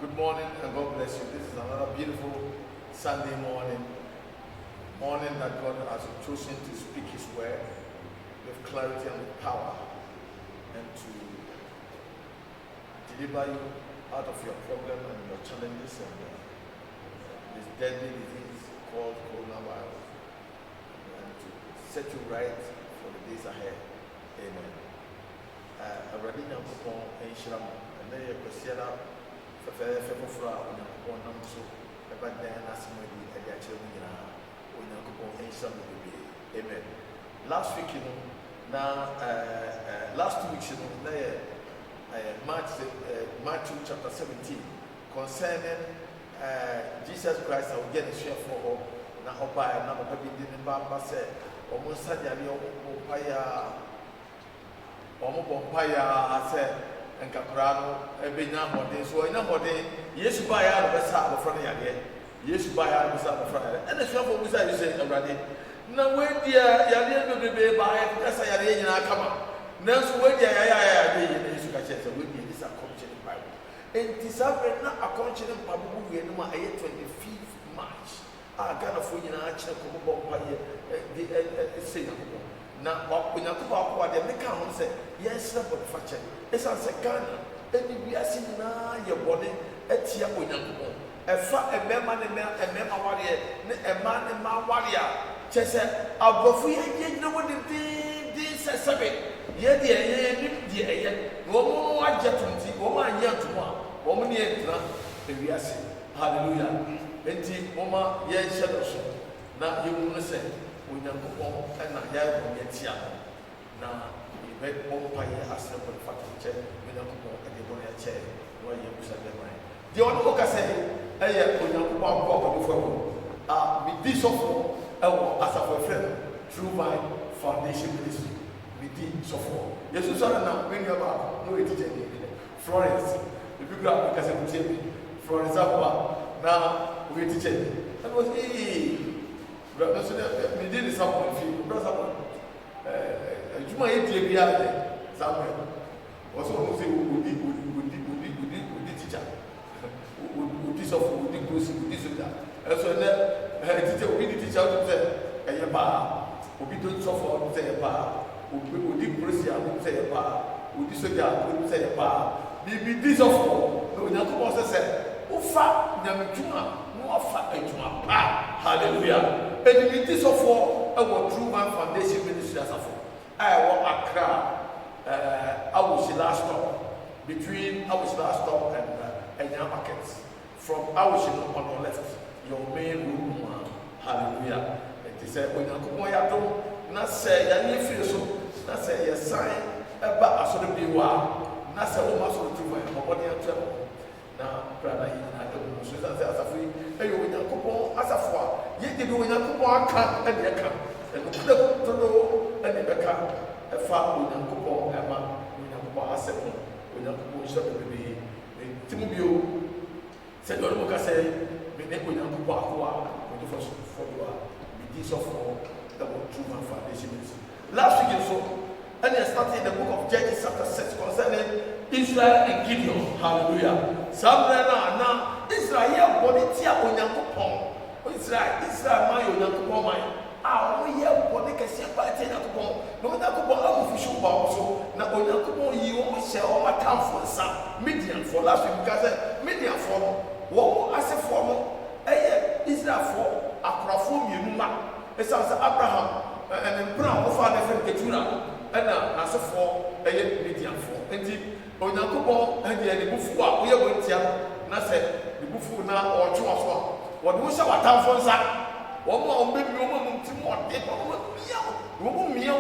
Good morning and God bless you. This is another beautiful Sunday morning that God has chosen to speak His word with clarity and with power and to deliver you out of your problem and your challenges and this deadly disease called coronavirus and to set you right for the days ahead. Amen. Already now, and then you can Fefra, one number so, but then as maybe a actually amen. Last week, last 2 weeks, Matthew chapter 17 concerning Jesus Christ. I will get a share for her. Now, by another baby didn't Bamba say, almost Sadia, I said. And Caprano, a big number, so in a body, yes, buy out of the side of Friday again. Yes, buy out of the side of Friday. And the shop was I say already. Now, when dear, Yadian will be by as I had in our come up. Now, when dear, I did, this is a conscious Bible. And this happened not a conscious Bible, we are 25th March. I got a food in our church, say, now, when you go out, they make a say, yes, but the factor. It's a second, and we are seeing now your body at Yabu. A fat a member warrior, a man and my warrior. Just I'll go for you, no one did this. Yet, dear, no more jetty, woman, young to one, woman, and we are seeing. Hallelujah. And Mama, yes, shadows. Now you will say, we don't go and I have yet. Now, we bet one pie as a factory chair, we don't go at the bonnet chair, where you said the mind. The only book I say, I put your walk before with this of as a friend through my foundation ministry. With this of all. Yes, you saw now, bring your back, no, it's Florence, the big graphic as a tell me, Florence, now we teach it. That was we did something, brother. You might be somewhere. Also, would teacher. Would this of would this of that. And so then, teacher will be the teacher to say, a bar, would be doing so for say a bar, would be Brazil, would say a bar, would this would say a bar. Be this of all, no, Naku said, oh, fat, Namijuma, no fat, and hallelujah. And be this of all, our true man foundation ministry as a fool. I want Accra. I was the last stop between last stop and your markets. From Awushino on your left, your main room. Hallelujah. And he said, when you come here, not say, you need feel so, not say, you sign about a sort of beware, not say, oh, muscle to my body and travel. Now, brother, I don't know, so that's a free, and you will come as a four. Yet you do when you come come and you come. And the car, a far with a couple, Emma, with a couple, with a couple, shop baby. Timothy said, don't look at say, be never with a couple, with the first for you are, be this of all that will true man foundation. Last week, so, and I started the book of Judges, chapter 6, concerning Israel and Gideon. Hallelujah. Sabrina, now, Israel, body tia on your coupon. Israel, my own coupon. We have what they can say by 10 o'clock. No, that could be official also. Now, when you almost share all my time for some medium for last week because medium form, what as a form, Israel for a crafum, you know, it sounds Abraham and Brown of our different Ketura, and as a for a medium form. Indeed, when you go and the Buffua, we are going to say the Buffua now or two of what was our time for that? One more baby woman to more dead woman meow.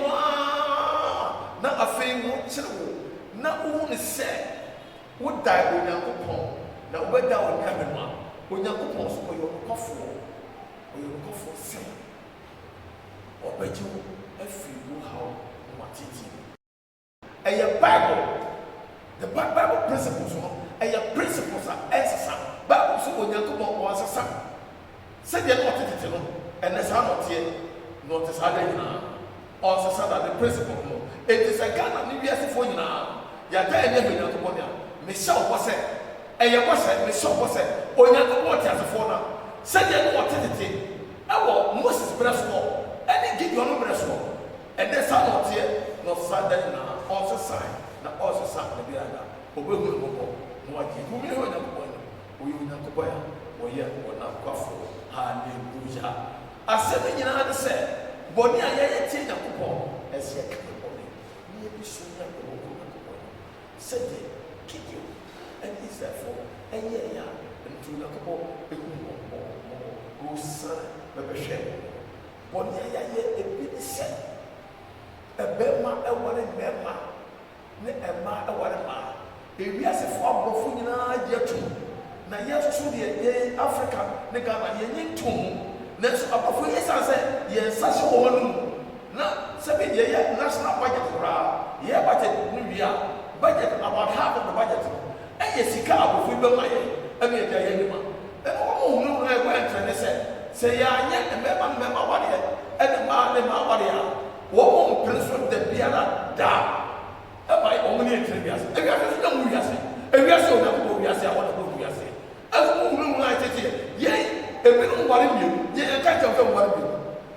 Not a fame won't not only said, would die when you go. Now, went down in heaven, when you go for your coffee or your coffee sin. Or bet you a few how what it is. A Bible, the Bible principles, and principles are exercise. Bible so when you go once a son. Said you're not it, and the son of here, not as hard as or the principle. It is a gun and you for you now. You're there, never know. Michelle was said, ɛyɛ bɔsɛ ne hyɛ bɔsɛ onyankopɔn te asefo na sɛdeɛ ne wɔte tete ɛwɔ Moses brɛ so ɛne Gideon brɛ so ɛdɛ saa na ɔteɛ na ɔsa da nyinaa ɔsesan na ɔsesa na bi ada ɔbɛhu ne mmɔbɔ na wagye wumi ne onyankopɔn no ɔyɛ onyankopɔn a wɔyɛ ɔnakwafo. Hallelujah. Asɛm nyinaa ne sɛ bɔne a yɛyɛ tie Nyankopɔn ɛsɛ yɛka ne bɔne ne yɛbi so Nyankopɔn sɛdeɛ Gideon ɛne Israelfoɔ ɛyɛ yɛ a nti Nyankopɔn ɛhu mmɔbɔ ɔsan bɛbɛhwɛ bɔne a yɛayɛ ebi ne sɛ ɛbɛrima ɛware mmarima ne mmaa ɛware mmaa ewiasefoɔ aborɔfo nyinaa gye atom na yɛso deɛ yɛ Africa ne Ghana yɛnye ntom nanso aborɔfo yɛ san sɛ yɛn nsa hyɛ wɔn no mu na sɛbi yɛyɛ national budget koraa yɛ budget no wie a budget about half of the budget ɛyɛ sika aborɔfo yi bɛma yɛ ɛna yɛde ayɛ anim a ɛna wɔn mu no ɛwɔ ɛntrɛ ne sɛ yɛanyɛ mmarima awadeɛ ɛne mmaa ne mmaa awadeɛ a wɔn mpere so da biara daa ɛma wɔn ne yɛntene wiase ewiase so na mu wiase ewiase o na mu wiase a wɔn na mu wiase ɛfɔ mu mu na tete yɛn ebinom ware mmienu yɛn ɛka kyɛn fɛn ware mmienu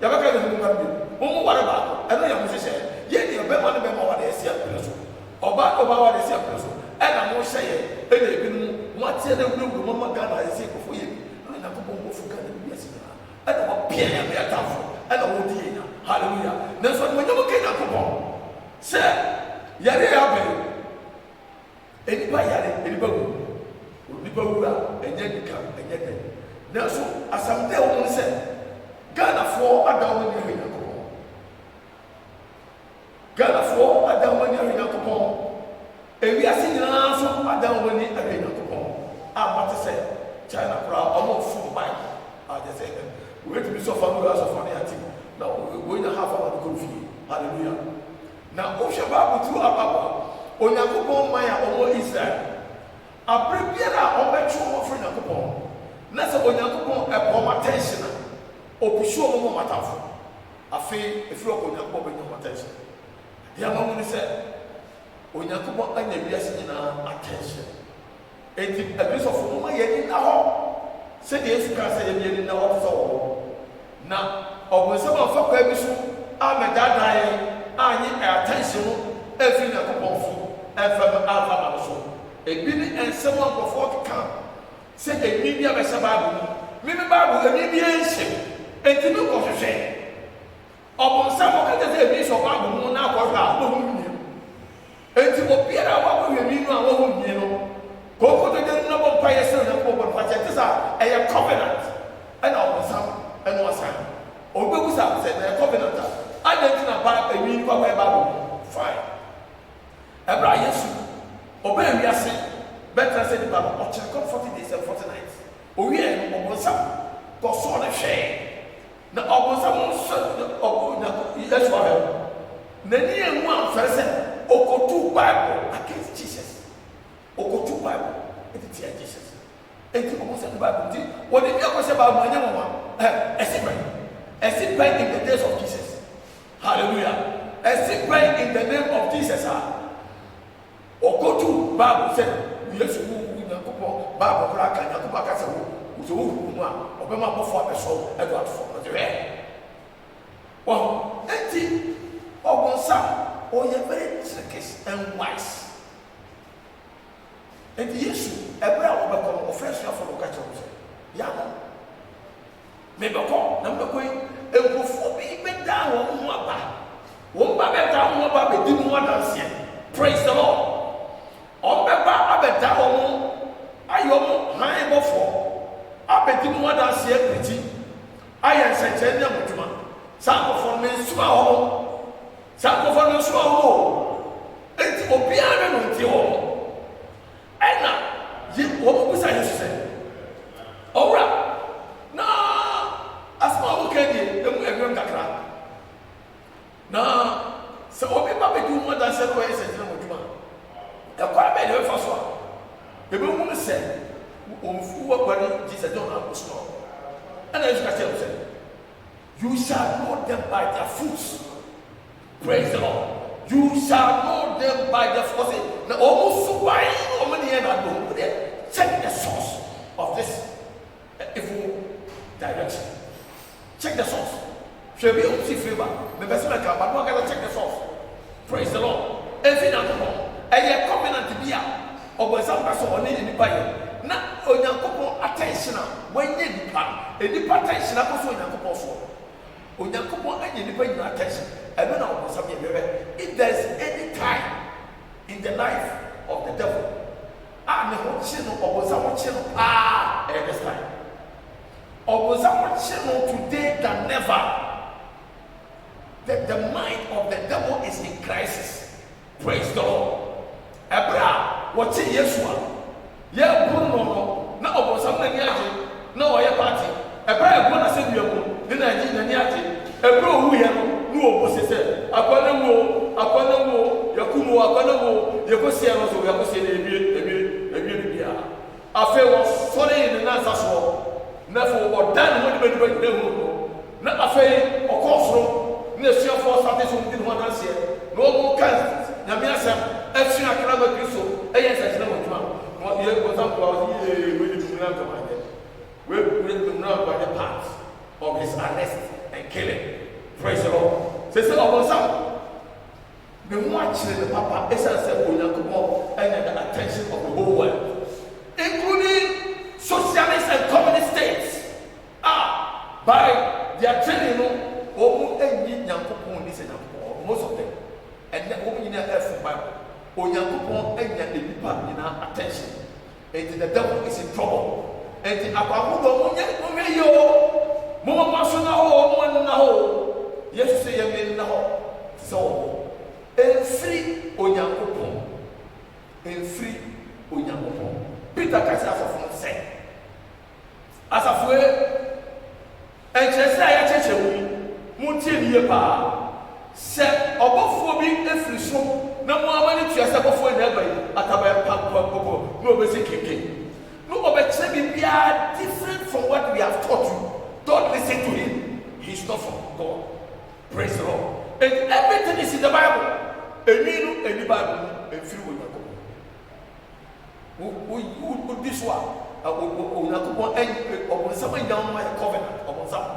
yɛbɛka yɛn mu ware mmienu wɔn mu ware baako ɛno yɛ mo hyehyɛ yɛn deɛ bɛma ne bɛma ware ɛsi apere so ɔbaa ware ɛsi apere so ɛna mo hyɛ yɛ ɛna ebinom mo ateɛ na ewurawura mo ama Ghana ɛsi ekofo yɛ bi ɛna Nyankopɔn mo fo Ghana bi ɛsi nyinaa ɛna wɔpia yɛn bɛyɛ tamfo ɛna wɔdi yɛn nya hallelujah nanso ɛna wɔnyɛ mo kɛ Nyankopɔn sɛ yɛre yɛ abɛn enipa yare enipa wu onipa wura ɛnyɛ nika ɛnyɛ dɛ nanso asamde wɔn sɛ Ghanafoɔ ada wɔn ani ahwɛ Nyankopɔn Ghanafoɔ ada wɔn ani ahwɛ Nyankopɔn ewiase nyinaa nso ada wɔn ani ahwɛ Nyankopɔn a wɔte sɛ China koraa wɔn fom ban agye sɛ wɔatumi sɔfa no asɔfa no yɛate na wɔnya ha afa wɔn kɔ fie hallelujah na wohwɛ Bible tu ababɔ Onyankopɔn man a wɔwɔ Israel abere biara a ɔbɛtwe wɔn firi Nyankopɔn na sɛ Onyankopɔn ɛbɔ wɔn attention a ɔpusu wɔn mu matafo afei efiri ɔkɔ Onyankopɔn bɛnya wɔn attention deɛ ama wɔn sɛ Onyankopɔn anya wiase nyinaa attention eti ebi sɔfo wɔn ayɛ ni na hɔ sɛdeɛ esu kaa sɛ yɛn yɛn ni na hɔ sɛ wɔ na ɔbɛnsɛm afa kwa bi so a mɛdaadaa yɛn a nye attention no efiri Nyankopɔn fo ɛfɛm alfa ma no so ebi ne nsɛm a nkɔfoɔ keka sɛ eni bi abɛhyɛ Bible mu mímí Bible eni bi ɛnhyɛ eti mi nkɔhwehwɛ ɔbɔnsɛm ɔkata sɛ ebi sɔ Bible mu na akɔhwɛ a ɔmo nyɛ eti obiara a wakɔhwɛ mi no a wɔn nyɛ no koko to de no bɔ mpa yɛ sɛ Nyankopɔn bɔ mpa kyɛ te sɛ ɛyɛ covenant ɛna ɔbɔnsɛm ɛna ɔsan ɔbɛbusa sɛ ɛyɛ covenant a adantina ba eni kɔ akɔyɛ Bible mu fine ɛbra Yesu ɔbɛn wiase bɛtena sɛ nipa no ɔkyerɛ kɔ 40 days and 40 nights owie no ɔbɔnsam kɔsɔɔ ne hwɛɛ na ɔbɔnsam nso Yesu ahwɛ n'ani emu amfɛrɛ sɛ ɔkɔtu Bible against Jesus ɔkɔtu Bible ɛde tia Jesus eti ɔbɔnsam ne Bible nti wɔde bi akɔhyɛ Bible anyɛ wɔn a ɛsi pɛn in the days of Jesus hallelujah ɛsi pɛn in the name of Jesus ɔkɔtu Bible sɛ Yesu wu Nyankopɔn Bible koraa ka Nyankopɔn aka sɛ wo sɛ wohu mu a ɔbɛma abɔfoɔ abɛsɔ ɛdo atofo no de hwɛ wɔn enti ɔbɔnsam ɔyɛ very trickish and wise enti Yesu ɛberɛ a wɔbɛkɔ no ɔfrɛ asuafoɔ no ɔka kyerɛ wo sɛ yɛano mebɛkɔ na mbɛkɔ yi nkurɔfoɔ bi bɛdaa wɔn ho aba wɔn ba bɛdaa ho aba bɛdi mu adanseɛ praise the Lord ɔbɛba abɛda wɔn ayɛ wɔn han bɔfoɔ abɛdi mu adanseɛ pirikyi ayɛ nsɛnkyɛn ne amodwuma saa nkɔfoɔ no nsuma wɔn saa nkɔfoɔ no nsuma wɔn eti obiara no nti wɔn ɛna wɔn bisa Yesu sɛ ɔwura na asoma a wɔka die emu ɛwɛm kakra na sɛ obi ba bɛdi mu adanseɛ no wɔyɛ nsɛnkyɛn amodwuma ɛkɔ abɛn na ɛfa so a ebe mu sɛ onfu wɔkɔri Jesus don na akosoma ɛna Yesu ka kyerɛ sɛ you shall know them by their fruits praise the Lord you shall know them by their fruits na ɔmo suban ɔmo ne yɛ na do deɛ check be on see favor. The best man can, but we're going to check the source. Praise the Lord. Every now and then, a covenant to be out. Or when some person on in the Bible. Now, on your couple attention, when you depart, a deep attention, I also in a couple for. On your couple, and you depend your attention. I don't know something. If there's any time in the life of the devil, I'm the whole channel or someone channel, at this time. Or was someone channel today than never. The mind of the devil is in crisis. Praise the Lord. Abra, what's in Yeshua? Yeah, Bruno, now was something yaji, no, I party. Abra, when I said you, then I did an yaji. A bro who no was said, Aquanamo, Yakumo, Aquanamo, Yokosiano, so Yakosi, a fair was solid in the Nassau. Never or done when you went not a fair or course. No share for something in 1 year. No more cans. Namiasa, F. Shinakrama Cristo, A.S. number 1. What year was up about here with the Munaka? We will know by the path of his arrest and killing. Praise the Lord. Say, some. The watching the Papa is a simple and the attention of the whole world, including socialist and communist states. By their training. Most of them, and the woman in the Bible, or young and attention, and the devil is in trouble. And the Abamudo, yes, say a now. So, and free Onyankopon, and free Onyankopon. Peter Cassasa from say, as a way, and just say, I teach you, Muntin Yepa. Say, above being a free soul, no more money to yourself before never at a pump, no basic kicking. No, but we are different from what we have taught you. Don't listen to him. He's not from God. Praise the Lord. And everything is in the Bible. And you know, and the Bible, and free will not go. This one, and someone down my covenant, or some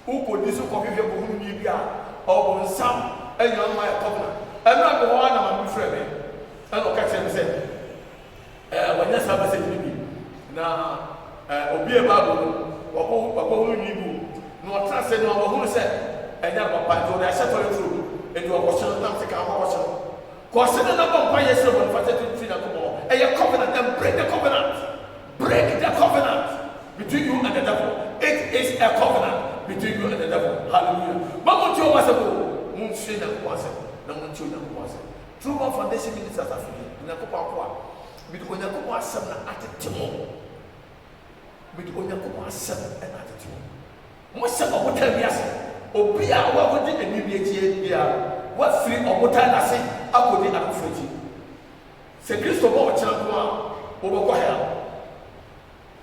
who could this covenant. Or some and young my covenant. I'm not the one I'm afraid. I don't catch him say, when that's how I say to me. Now, be a Bible, or you no trust in our who said, and never by God, I settle through, and you are watching them take our watch. Consider the vampire yourself and fight to more. And your covenant, and break the covenant. Break the covenant between you and the devil. It is a covenant between you and the devil. Hallelujah. Mama Joe was a book. Monsieur Nakwase. No one to Nakwase. True one foundation ministers are free. Nakopa. With Onakopa Sam attitude. With Onakopa Sam and attitude. Most of what tell me as Obia, what would it be? What free or what I say? I would not free. Say Christopher Champa over Koya.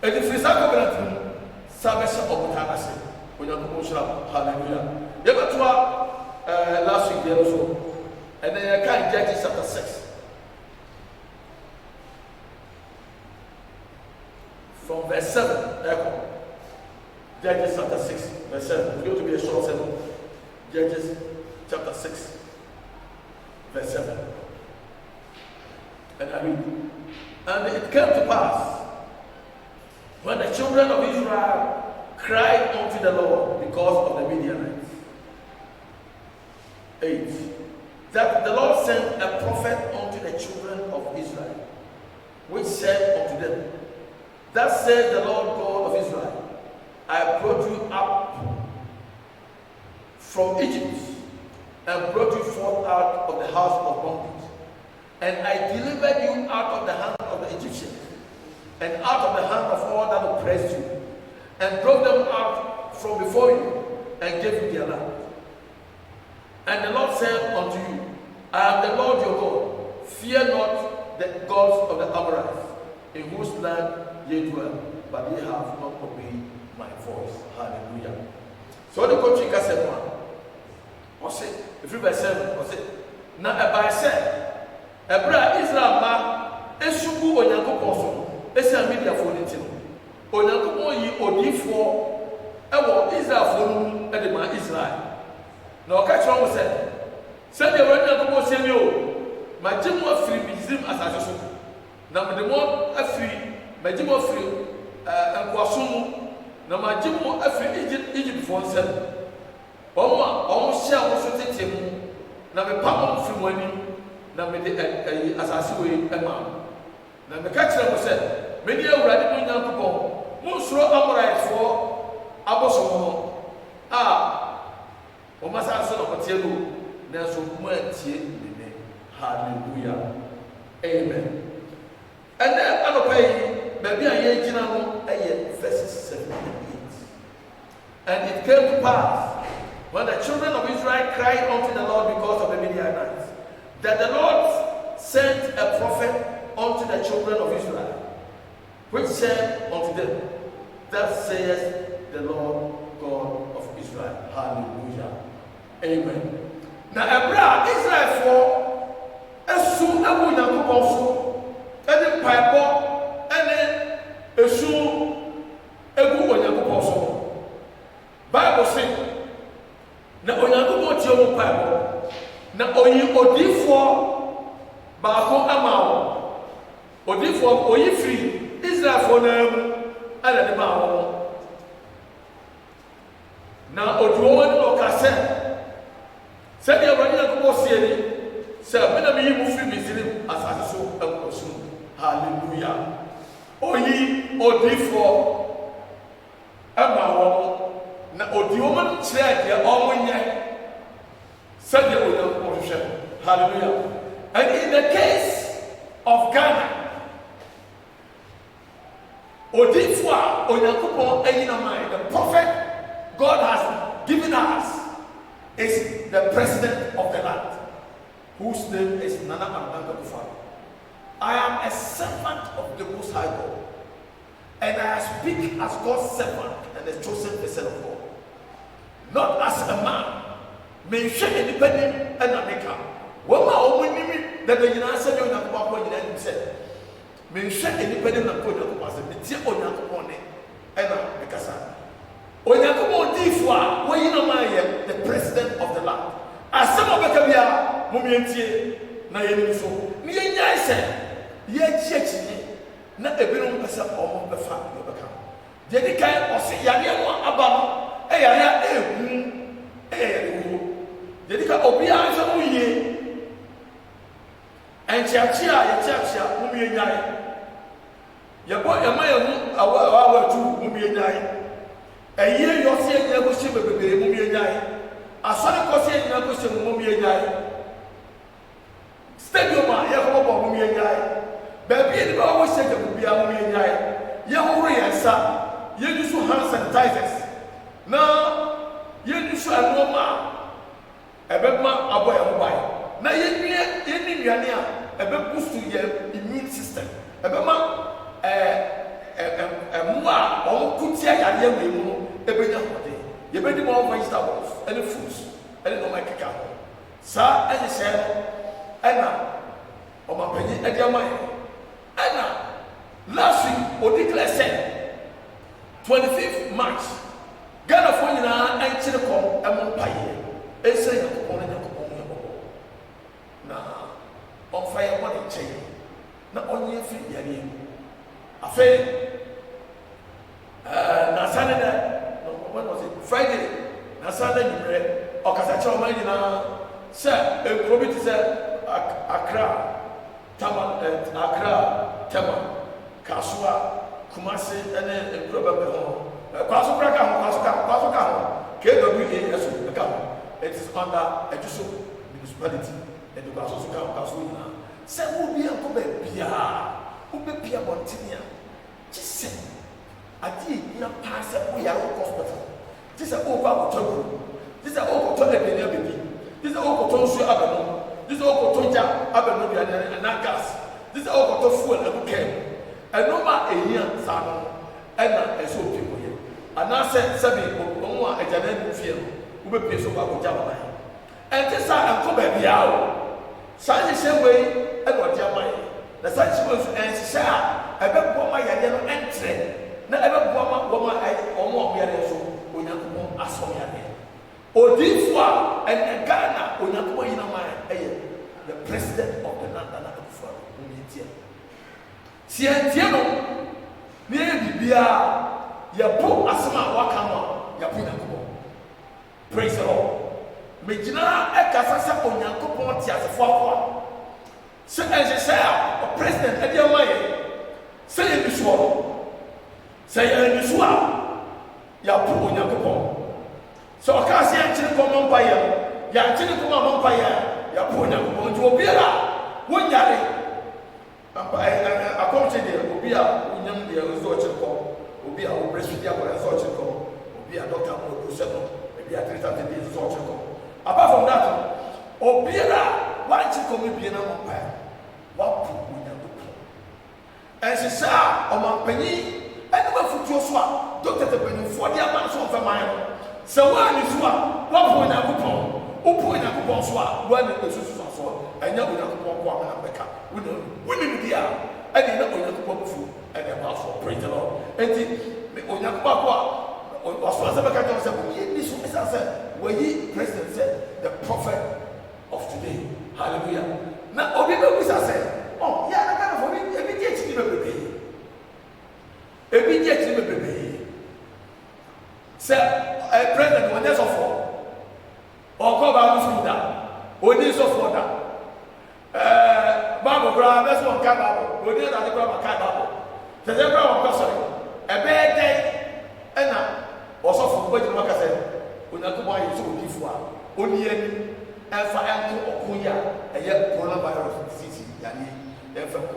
And if it's a covenant, salvation of what I say. Hallelujah. You ever last week there also, and then I can't Judges chapter 6 from verse 7. Judges chapter 6 verse 7. It's going to be a short 7. Judges chapter 6 verse 7. And I read, and it came to pass when the children of Israel cried unto the Lord because of the Midianites. 8. That the Lord sent a prophet unto the children of Israel, which said unto them, thus said the Lord God of Israel, I brought you up from Egypt, and brought you forth out of the house of bondage, and I delivered you out of the hand of the Egyptians, and out of the hand of all that oppressed you, and drove them out from before you, and gave you their land. And the Lord said unto you, I am the Lord your God. Fear not the gods of the Amorites, in whose land ye dwell, but ye have not obeyed my voice. Hallelujah. So the country can say one. Or say, if you verse 7, or say, now by say, Ebra Israel ma, Eshubu Onyanko Poso, Esa media for the Onyanko yi odi for Ewo Israel for the man Israel. na ɔka kyerɛ mo sɛdeɛ wɔn Nyankopɔn sɛ ni o magye mo afiri Misraim asase so na mede mo afiri magye mo afiri nkoasom mu na magye mo afiri Egyptfoɔ nsam wɔn a wɔn hyɛ mo so tete mu na mepa mo firi mo anim na mede asase wei ma mo na meka kyerɛ mo sɛ mene Awurade mo Nyankopɔn monsoro Amoritefoɔ abosom ho a wɔn asase na wɔteɛ no nanso mo atie ne hallelujah amen ɛnɛ anɔpa yi baabi a yɛgyina no ɛyɛ verses 7 and 8 and it came to pass when the children of Israel cried unto the Lord because of the Midianites that the Lord sent a prophet unto the children of Israel, which said unto them, thus saith the Lord God of Israel. Hallelujah. Amen. Now, Abraham, Israel for a soon a woman also, and the Bible, and a soon a woman also. Bible says, now, Onyankopɔn tie wo Bible. Na oyi odifo baako ama wo odifo oyi free Israelfo na mu ala de ma wo na oduo wani no kase se de Awurade Nyankopɔn sie ni se me na me yi mu free Misraim asase so akoso hallelujah oyi odifo ama wo na oduo wani kyerɛ de ɔmo nyɛ hallelujah. And in the case of Ghana, Odifwa Onyankopon Eyinamai, the prophet God has given us, is the president of the land, whose name is Nana Addo Dankwa. I am a servant of the Most High God, and I speak as God's servant and the chosen vessel of God, not as a man. Me share independent and America. Wama omunimi that the United States of America United said. Me share independent and go to pass. Me tie Onyankopon and because Onyankopon difwa we yinama the president of the land. Asema bekabia mo mientie na yeni so. Ni yenya ise ye chiachi na ebinom pesa omo befa yo beka. Je di kan o se yare no aba no e yare ehu Dedika obia nso mu yie enchiachia yechiachia mu mie nyai yebo ema yemu awa tu mu mie nyai eye yosi enya go shi bebere mu mie nyai asore ko shi enya go shi mu mie nyai stadium a ye ko bo mu mie nyai baby ni ba wo shi je mu bia mu mie nyai ye horo yensa ye dusu hand sanitizers na ye dusu anoma ebema aboya mobile na yeni nnuane a ebe boost your immune system ebema mwa o kutia yare we mu ebe nya hode ye be di more vegetables and fruits and no make ka sa any share na o ma panyi e dia mai na last week o declare say 25th March Ghana for nyina an chire kom emo paye ese Nyankopɔn na on fire what it change na onye free yare afei na Saturday no when was it Friday na Saturday nyimre okasa che o man nyina se e probiti se Accra Tama Kasua Kumasi ene e problem ho kwaso kraka ho KWA eso ka it is under Ejuso municipality and the Kaso Kasuna. Say who be a Bia, who be Pia Montinia. Just say, I did not pass a way out of hospital. This is over to this is over to the baby. This is over to Sue Abano. This is over to Jack Abano and Nagas. This is over to Fuel and Bukem. And no matter a year, Salmon, and not a so people here. And I said, Sabi, Oma, a Janet Field. Ube peso ba ko jama mai ente sa anko ba biawo sa ni se we e no dia mai na sa chi mo en sa e be bo ma yare no entre na e be bo ma ai omo yare so Onyankopon aso yare odifo a and Ghana, the president of the Nana Akufo. Sientiano, near Bibia, Yapo Asma Wakama, Yapina. Praise the Lord. Megina Ekasasa Onyankopon ti asefo se a president ade amaye se yebiso ya po Onyankopon so akase ankyere komo mpaye ya ankyere komo mpaye ya po Onyankopon nti obiara wonyare akomche de obia unyam de zo kyereko obia o president ya ko zo kyereko obia doctor mo do seno obia treater de zo kyereko. Apart from that, obiara one chick come be na mo pa wa pu Onyankopon and she say o penny and we futuo so a doctor te penny for dia man so fa man so one is wa pu Onyankopon o pu Onyankopon so a one is so anya Onyankopon ko amana beka we need dia and na Onyankopon fu and the house for praise the Lord and Onyankopon ko was also beka to say we need so say where he president said the prophet of today. Hallelujah. Now Obibe Musa said, oh yeah, that kind of for me, every day to be every day to be say a president when there's a fall or go back to school that or this of water Bible grab that's one Bible or this other grab a Bible. There's a person a bad day and now also from what you make say Onyankopon ayi so odifo a oni ani enfa enko okunya eye coronavirus disease yani enfa ko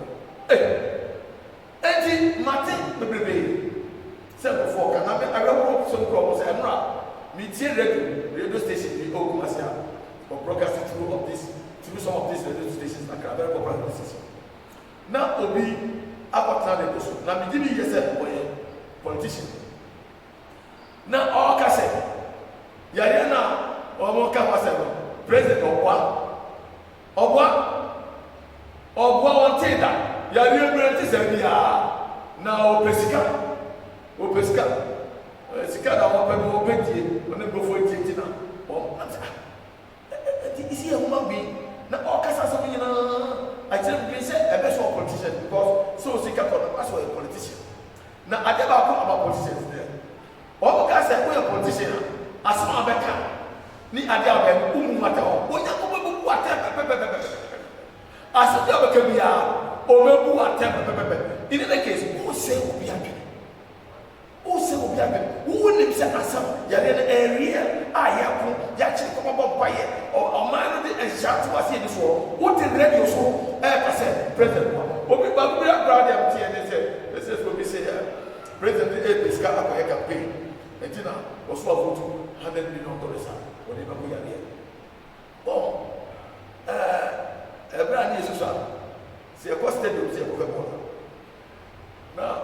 enti mate bebrebe se before kana me awo so pro say emra me tie radio station ni Ogumasia or broadcast through some of these radio stations na very popular places na obi akotana de so na me give yese boy politician na all ka say Yariana or President Obwa on Teda, Yarian is now Pesca, Sicada or Petty, when they go for Tina. Is he a human being? Now, all Casas, I tell you, say a best politician because so sick as a politician. Now, I never talk about politicians there. All guys say we're a politician. Asma beka ni adia be umata o Onyankopon bu ate asma beka bia o mebu ate in the case who say obi adwene who nim say asam ya de area ayako ya chiri ko bo baye o man de enchant wase ni so what the radio so ka say president obi ba bia brother am tie ne say this is what we say president e Pesca akoye campaign etina was for vote $100 million when they go here. Oh, brand new social. C'est quoi stadium c'est pour faire now,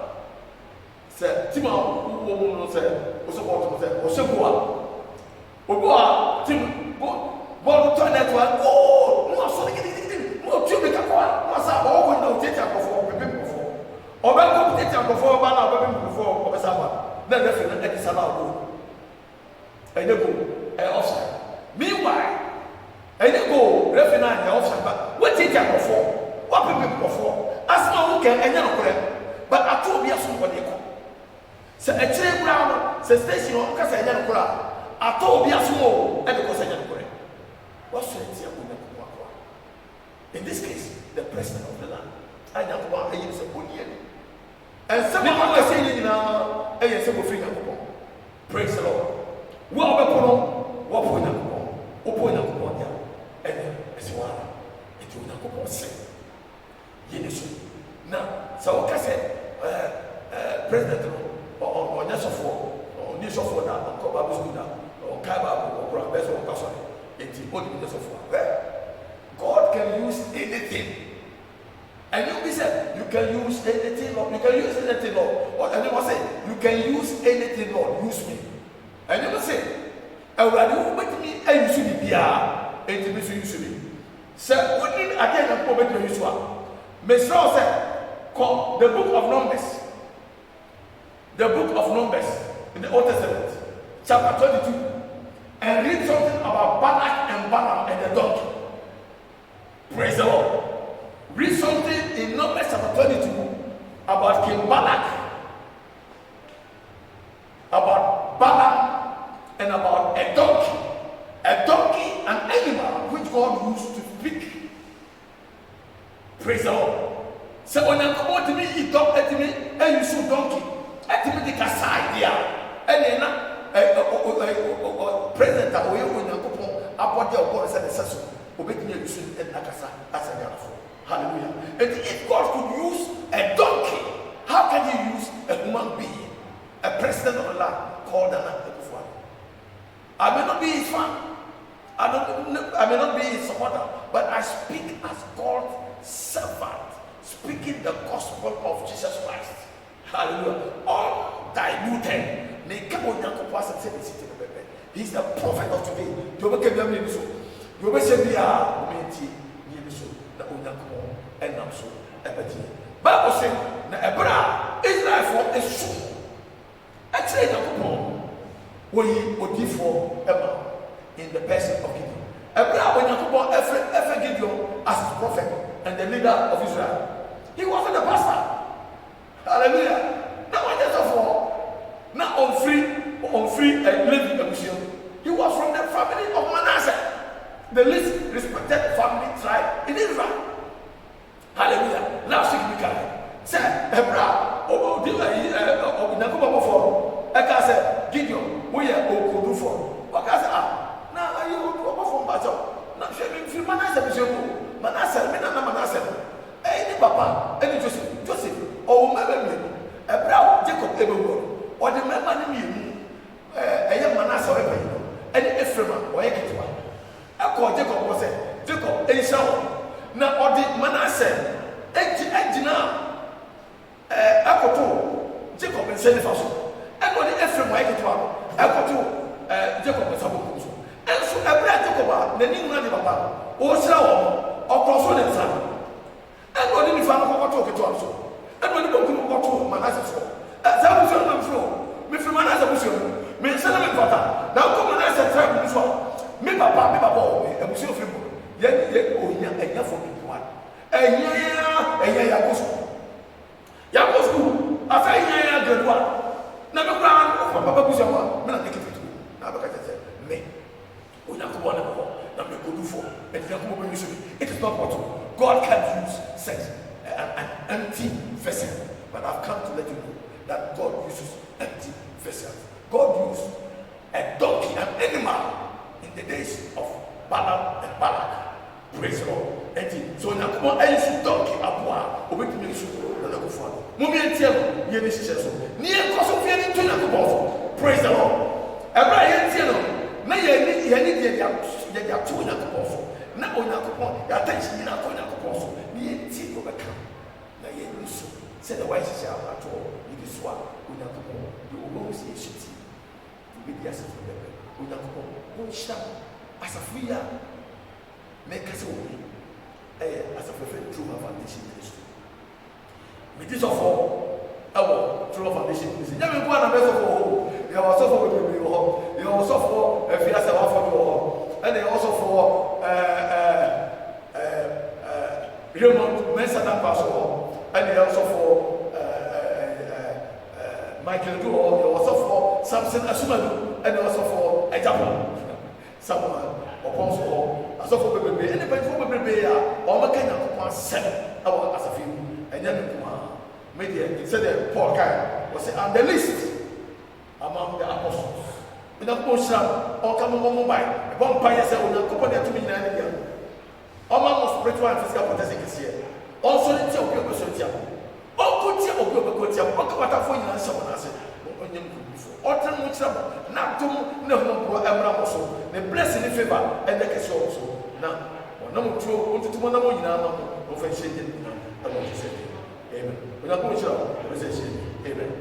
c'est Tim on say, on support say, on support. On Tim bon toilet one. Oh, moi ça moi tu me quoi? Moi ça on va nous dire encore pour bébé pour. On va compter encore pour ba na bébé pour on va ça va. Na le fait na ça va. And you go offside. Meanwhile, and you go refinance the offside. But what did you go for? What people go for? As no can and you're correct. But I told you somebody. So a chain brown, the station on Casa and Yanakura. I told you small and because I am correct. What's the idea? In this case, the president of the land. I know what I use a bullion. And some people are saying now, I am finger. Praise the Lord. Well, what point of ya, and as one, it will not go say. Now, so I said, President or Nation or News of Water, or Coba Buscuda, or Kaba, or Grabes or Person, it's the only News of Water. God can use anything. And you said, you can use anything, Lord. You can use anything, Lord. Or anyone say, you can use anything, Lord. Use me. And you say, I will make me a usually be a usually. So, what did I get a moment to use one? Messiah said, called the book of Numbers. The book of Numbers in the Old Testament, chapter 22. and read something about Balak and Balaam and the donkey. Praise the Lord. Read something in Numbers chapter 22 about King Balak, about Balaam, and about a donkey. A donkey, an animal which God used to speak. Praise the Lord. So when you come to me, you talk to me, and you shoot donkey. At me, the idea. And then, President, I will when you come about your board and the session, obeying you and Nakasa as a for. Hallelujah. And if God could use a donkey, how can He use a human being, a president of the land called an Akufo? I may not be his fan, I may not be his supporter, but I speak as God's servant, speaking the gospel of Jesus Christ. Hallelujah. Undiluted. He's the prophet of today. You will say, and I'm so Bible says, Israel for a soul. I say, we for Emma in the person of Gideon. Abraham, when you come ever Gideon as his prophet and the leader of Israel, he wasn't a pastor. Hallelujah. Now, when there's a fall, now on free living emotion, he was from the family of Manasseh, the least respected family tribe in Israel. Hallelujah. Now, say, Abraham, I said, Gideon, we are all for. Now, are you from Bajo? Now, Manasseh, any papa, any Joseph, or Abraham, Jacob, everywhere, or the man, a young Manasseh, and Ephraim, or Ekitwa. I call Jacob was it, Jacob, Esau. Now, or the Manasseh, Ejina, Akoto, Jacob and Senifaso, and what the Ephraim, Ekitwa, Akoto, Jacob and Sabu. And so, Abraham Jacob, the new man, or Slow, or Consul and Son. And what did you find out to also? And when you go to Manasseh, as I was on the floor, Mr. Manasseh was your Miss Senator Pata. Now come and answer tribe this one. Me papa, and Monsieur Fimbo. Yet, oh, yeah, and for me one. And yeah, Yakos, I say, yeah, good one. Now, the ground, Papa Bushama, men are taking it to now, because I said, me, we have to one of them. It is not possible. God can use sex, an empty vessel. But I've come to let you know that God uses empty vessels. God used a donkey, an animal, in the days of Balaam and Balak. Praise the Lord. So now come on, I use donkey, Abua, obey me, Mummy and Tiago, near Kosovo, praise the Lord. Abraham Tiano, now you need the two in a couple. Now, on your attention in a corner proposal, the antique will become. Now, you said the wise shall at all. It is one. You will see a city to be the essence of the one shall as a free make us away as a perfect true foundation ministry. With this of all, our true foundation ministry. Never go on a mess of all. You are also for you are also for a fiesta for you. And they also for Raymond Mensana Pastor, and they also for Michael Duo, they also for Samson Asumadu, and also for Ejapa. Someone or Ponso, as of baby, anybody for baby, or Makana 7 hours as a few, and then media said Paul Kai was on the list among the apostles. In a potion or come on mobile, one pioneer said, "Will company to me again." Almost spiritual and physical protection here. Also, it's your person. Oh, good year of your good year. What about for you and someone else? Autumn, which not to know Abraham also. The blessing in favor and the case also. Now, no true, wanted to one more in our offensive. I want to say, Amen. We're not going to show, amen.